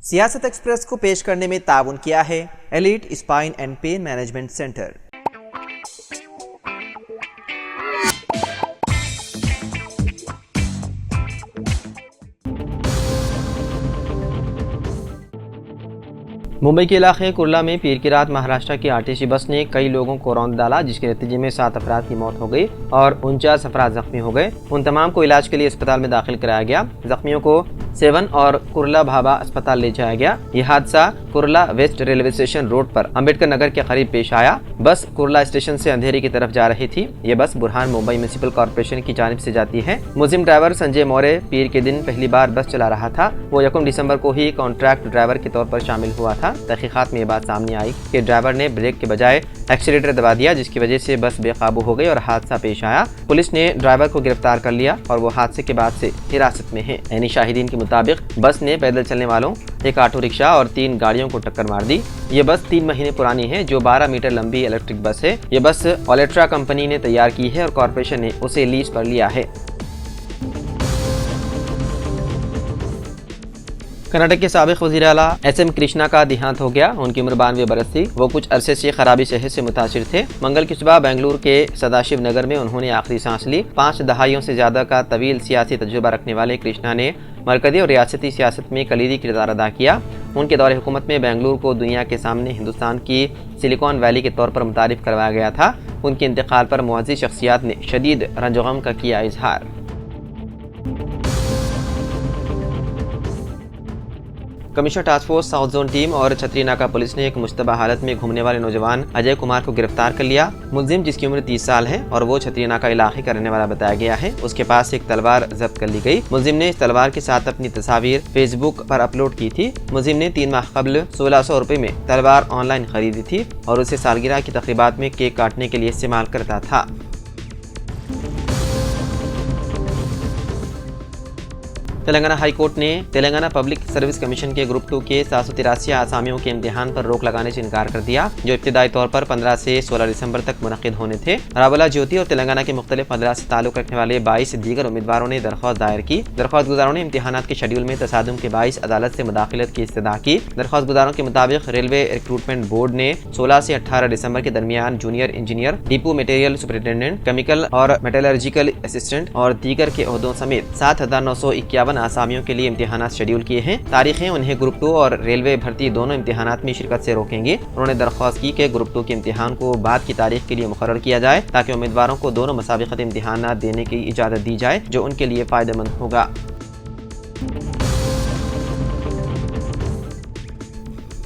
सियासत एक्सप्रेस को पेश करने में ताउन किया है elite spine and pain management centre. Mumbai के इलाके कुर्ला में पीर की रात महाराष्ट्र की आरटीसी बस ने कई लोगों को रौंद डाला, जिसके नतीजे में 7 अफराद की मौत हो गई और 49 अफराद जख्मी हो गए। उन तमाम को इलाज के लिए अस्पताल में दाखिल कराया गया। जख्मियों को सेवन और कुर्ला भाभा अस्पताल ले जाया गया। यह हादसा Kurla waste railway station road पर अम्बेडकर नगर के करीब पेश आया। बस कुर्ला स्टेशन से अंधेरी की तरफ जा रही थी। ये बस बुरहान मुंबई म्युनिसिपल कॉर्पोरेशन की जानिब से जाती है। मुस्लिम ड्राइवर संजय मौर्य पीर के दिन पहली बार बस चला रहा था। वो 1 दिसंबर को ही कॉन्ट्रैक्ट ड्राइवर के तौर पर शामिल हुआ था। तहकीकात में ये बात सामने आई कि ड्राइवर ने ब्रेक के बजाय एक्सीलेटर दबा दिया, जिसकी वजह से बस बेकाबू हो गई और हादसा पेश आया। पुलिस ने ड्राइवर को गिरफ्तार कर लिया और वो हादसे के बाद से हिरासत में है। ऐनी शाहिदीन के मुताबिक बस ने पैदल चलने वालों, एक ऑटो रिक्शा और 3 गाड़ियों को टक्कर मार दी। ये बस 3 महीने पुरानी है, जो 12 मीटर लंबी इलेक्ट्रिक बस है। ये बस ओलेट्रा कंपनी ने तैयार की है और कॉर्पोरेशन ने उसे लीज पर लिया है। कर्नाटक के साबिक वज़ीर आला SM कृष्णा का देहांत हो गया। उनकी उम्र 92 बरस थी। वो कुछ अरसे से खराबी सेहत से मुतासिर थे। मंगल की सुबह बेंगलुरु के सदाशिव नगर में उन्होंने आखिरी सांस ली। 5 दहाइयों से ज्यादा का तवील सियासी तजुर्बा रखने वाले कृष्णा ने मरकजी और रियासती सियासत में कलीदी किरदार अदा किया। उनके दौरे हुकूमत में बेंगलुरु को दुनिया के सामने हिंदुस्तान की सिलिकॉन वैली के तौर पर मुतारिफ करवाया गया था। उनके इंतकाल पर मुअज़्ज़िज़ शख्सियात ने शदीद रंज गम का किया इजहार। Commissioner task force south zone team और छतरी नाका पुलिस ने एक मुश्तबा हालत में घूमने वाले नौजवान अजय कुमार को गिरफ्तार कर लिया। मुलजिम, जिसकी उम्र 30 साल है और वो छतरी नाका इलाके का रहने वाला बताया गया है, उसके पास एक तलवार जब्त कर ली गई। मुलजिम ने इस तलवार के साथ अपनी तस्वीर फेसबुक पर अपलोड की थी। मुलजिम ने 3 माह कबल 1600 रुपए में तलवार ऑनलाइन खरीदी थी और उसे सालगिरह की तकरीबात में केक काटने के लिए इस्तेमाल करता था। तेलंगाना हाई कोर्ट ने तेलंगाना पब्लिक सर्विस कमीशन के ग्रुप 2 के 783 आसामियों के इम्तिहान पर रोक लगाने से इनकार कर दिया, जो इब्तिदाई तौर पर 15 से 16 दिसंबर तक मुनक्किद होने थे। रावला ज्योति और तेलंगाना के मुख्तलिफ मदरा से ताल्लुक रखने वाले 22 दीगर उम्मीदवारों ने दरख्वास्त दायर की। दरख्वास्त गुजारों ने इम्तिहानात के शेड्यूल में तसादुम के बाइस अदालत से मुदाखिलत की इस्तदा की। दरख्वास्त गुजारों के मुताबिक रेलवे रिक्रूटमेंट बोर्ड ने 16 से 18 दिसंबर के दरमियान junior engineer, depot material superintendent, chemical और मेटलर्जिकल असिस्टेंट और दीगर के ओहदों समेत 7951 आसामियों के लिए इम्तिहानात शेड्यूल किए हैं। तारीखें उन्हें ग्रुप 2 और रेलवे भर्ती दोनों इम्तिहानात में शिरकत से रोकेंगे। उन्होंने दरख्वास्त की कि ग्रुप 2 के इम्तिहान को बाद की तारीख के लिए मुकर्रर किया जाए, ताकि उम्मीदवारों को दोनों मुसाबिकत इम्तिहानात देने की इजाज़त दी जाए, जो उनके लिए फ़ायदेमंद होगा।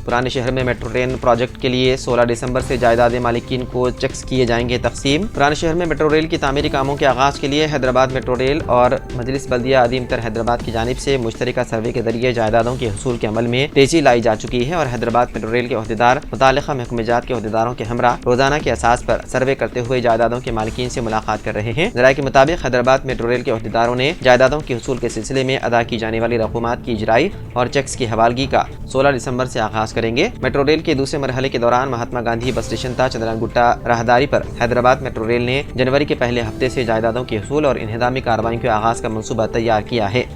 पुराने शहर में मेट्रो ट्रेन प्रोजेक्ट के लिए 16 दिसंबर से जायदाद मालिकीन को चेक्स किए जाएंगे तकसीम। पुराने शहर में मेट्रो रेल की तामीरी कामों के आगाज के लिए हैदराबाद मेट्रो रेल और मजलिस बल्दिया अदीमतर हैदराबाद की जानिब से मुश्तरका सर्वे के जरिए जायदादों के हसूल के अमल में तेजी लाई जा चुकी है और हैदराबाद मेट्रो रेल के अहदेदार मुतालिका महकमेजात के अहदेदारों के हमरा रोजाना के असास पर सर्वे करते हुए जायदादों के मालिकीन से मुलाकात कर रहे हैं। जराये के मुताबिक हैदराबाद मेट्रो रेल के अहदेदारों ने जायदादों के हसूल के सिलसिले में अदा की जाने वाली रकूमात की इजराई और चेक्स की हवालगी का 16 दिसंबर से आगाज करेंगे। मेट्रो रेल के दूसरे मरहले के दौरान महात्मा गांधी बस स्टेशन था चंद्रनगुट्टा राहदारी पर हैदराबाद मेट्रो रेल ने जनवरी के पहले हफ्ते से जायदादों के हसूल और इन्हिदामी कार्रवाई के आगाज का मंसूबा तैयार किया है।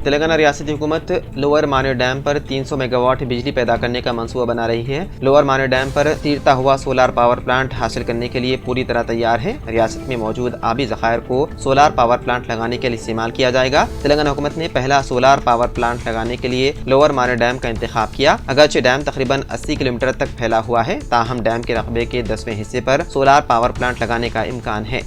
तेलंगाना रियासती हुकूमत लोअर मानेर डैम पर 300 मेगावाट बिजली पैदा करने का मंसूबा बना रही है। लोअर मानेर डैम पर तीरता हुआ सोलार पावर प्लांट हासिल करने के लिए पूरी तरह तैयार है। रियासत में मौजूद आबी ज़खायर को सोलार पावर प्लांट लगाने के लिए इस्तेमाल किया जाएगा। तेलंगाना हुकूमत ने पहला सोलार पावर प्लांट लगाने के लिए लोअर मानेर डैम का इंतखाब किया। अगरचे डैम तकरीबन 80 किलोमीटर तक फैला हुआ है, ताहम डैम के रकबे के 10वें हिस्से पर सोलार पावर प्लांट लगाने का इम्कान है।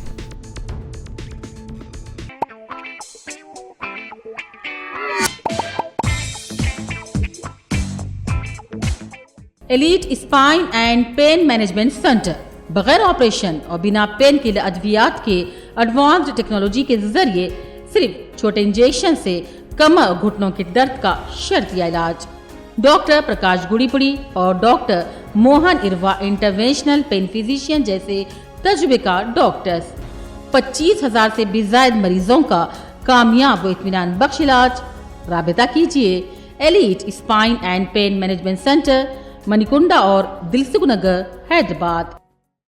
Elite spine and pain management centre बगैर ऑपरेशन और बिना पेन के अद्वियात के एडवांस्ड टेक्नोलॉजी के जरिए सिर्फ छोटे इंजेक्शन से कमर और घुटनों के दर्द का शर्तिया इलाज। डॉक्टर प्रकाश गुड़ीपुड़ी और doctor Mohan Irva interventional pain physician जैसे तजुर्बेकार डॉक्टर्स 25,000 से भी ज्यादा मरीजों का कामयाब व इत्मीनान बख्श इलाज। राबिता कीजिए elite spine and pain management centre, Manikunda और दिलसुख नगर, हैदराबाद।